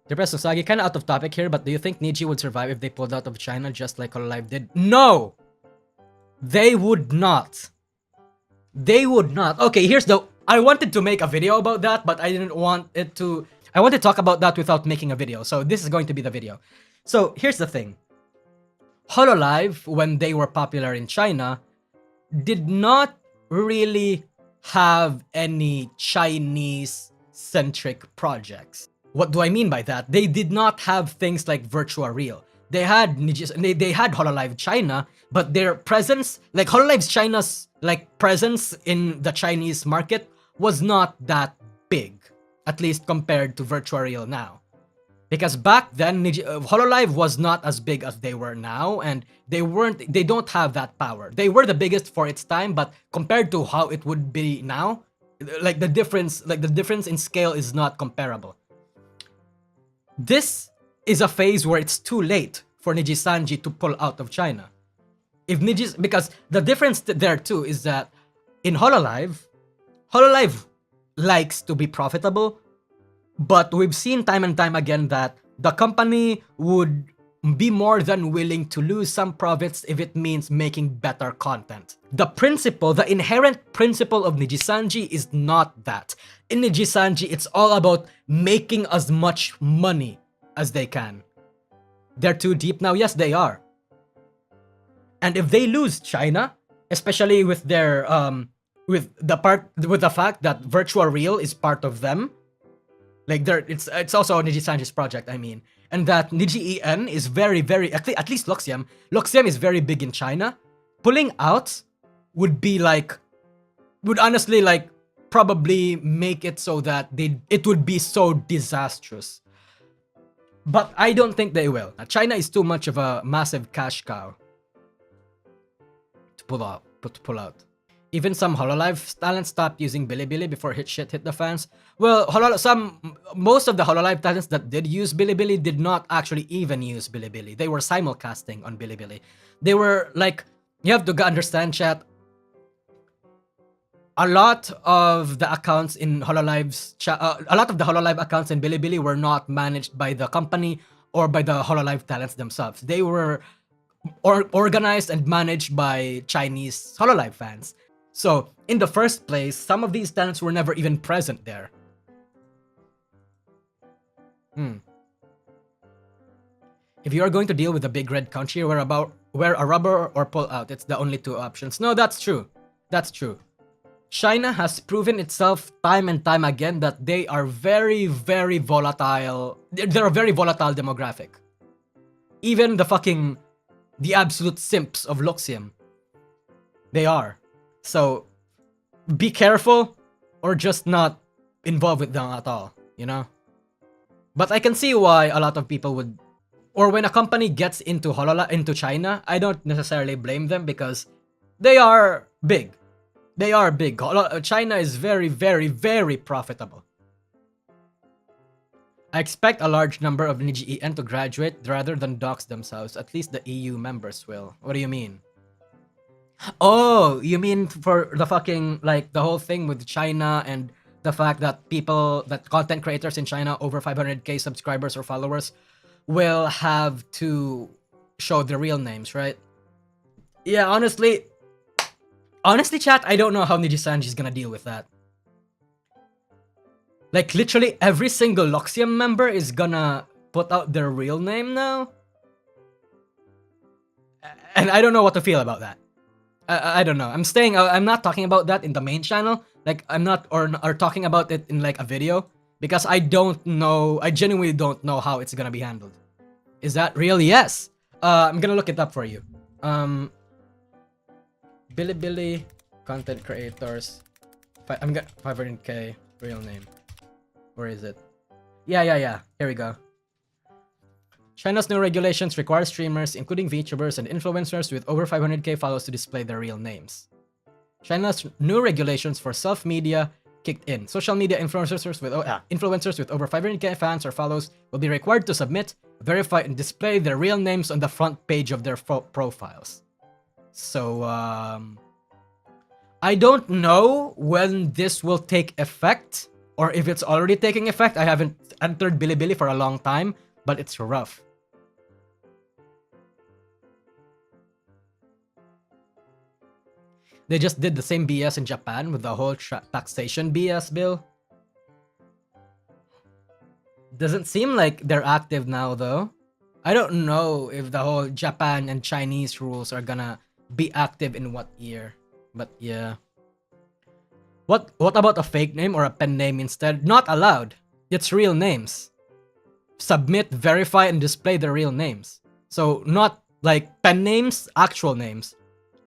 Depressed Usagi, kind of out of topic here, but do you think Niji would survive if they pulled out of China just like Hololive did? No! They would not. They would not. Okay, here's the... I wanted to make a video about that, but I didn't want it to... I want to talk about that without making a video, so this is going to be the video. So, here's the thing. Hololive, when they were popular in China, did not really have any Chinese-centric projects. What do I mean by that? They did not have things like Virtua Real. They had they had Hololive China, but their presence, like Hololive China's like presence in the Chinese market was not that big, at least compared to Virtua Real now. Because back then, Hololive was not as big as they were now, and they don't have that power. They were the biggest for its time, but compared to how it would be now, like the difference in scale is not comparable. This is a phase where it's too late for Nijisanji to pull out of China. Because the difference there too is that in Hololive likes to be profitable, but we've seen time and time again that the company would be more than willing to lose some profits if it means making better content. The inherent principle of Nijisanji is not that. In Nijisanji, it's all about making as much money as they can. They're too deep now? Yes, they are. And if they lose China, especially with their with the fact that Virtua Real is part of them, like it's also Nijisanji's project, I mean, and that Niji EN is very, at least Luxium is very big in China. Pulling out would honestly like probably make it so that it would be so disastrous. But I don't think they will. China is too much of a massive cash cow to pull out. Even some Hololive talents stopped using Bilibili before shit hit the fans. Well, most of the Hololive talents that did use Bilibili did not actually even use Bilibili. They were simulcasting on Bilibili. They were like, you have to understand, chat. A lot of the accounts in a lot of the Hololive accounts in Bilibili were not managed by the company or by the Hololive talents themselves. They were organized and managed by Chinese Hololive fans. So, in the first place, some of these talents were never even present there. If you are going to deal with a big red country, wear a rubber or pull out. It's the only two options. No, that's true. That's true. China has proven itself time and time again that they are very, very volatile. They're a very volatile demographic. Even the absolute simps of Luxium. They are. So, be careful or just not involved with them at all, you know? But I can see why a lot of people would... Or when a company gets into China, I don't necessarily blame them because they are big. They are big. China is very, very, very profitable. I expect a large number of Niji EN to graduate rather than dox themselves. At least the EU members will. What do you mean? Oh, you mean for the the whole thing with China and the fact that content creators in China over 500k subscribers or followers will have to show their real names, right? Yeah, honestly, chat, I don't know how Nijisanji is gonna deal with that. Like, literally every single Luxium member is gonna put out their real name now? And I don't know what to feel about that. I don't know. I'm not talking about that in the main channel. Like, I'm not, or talking about it in like a video. Because I don't know, I genuinely don't know how it's gonna be handled. Is that real? Yes! I'm gonna look it up for you. Bilibili content creators. I'm gonna 500k real name. Where is it? Yeah. Here we go. China's new regulations require streamers, including VTubers and influencers with over 500k followers to display their real names. China's new regulations for self-media kicked in. Social media influencers with over 500k fans or follows will be required to submit, verify, and display their real names on the front page of their profiles. So, I don't know when this will take effect, Or if it's already taking effect, I haven't entered Bilibili for a long time, but it's rough. They just did the same BS in Japan with the whole taxation BS bill. Doesn't seem like they're active now though. I don't know if the whole Japan and Chinese rules are gonna be active in what year. But yeah. What about a fake name or a pen name instead? Not allowed. It's real names. Submit, verify, and display the real names. So not like pen names, actual names.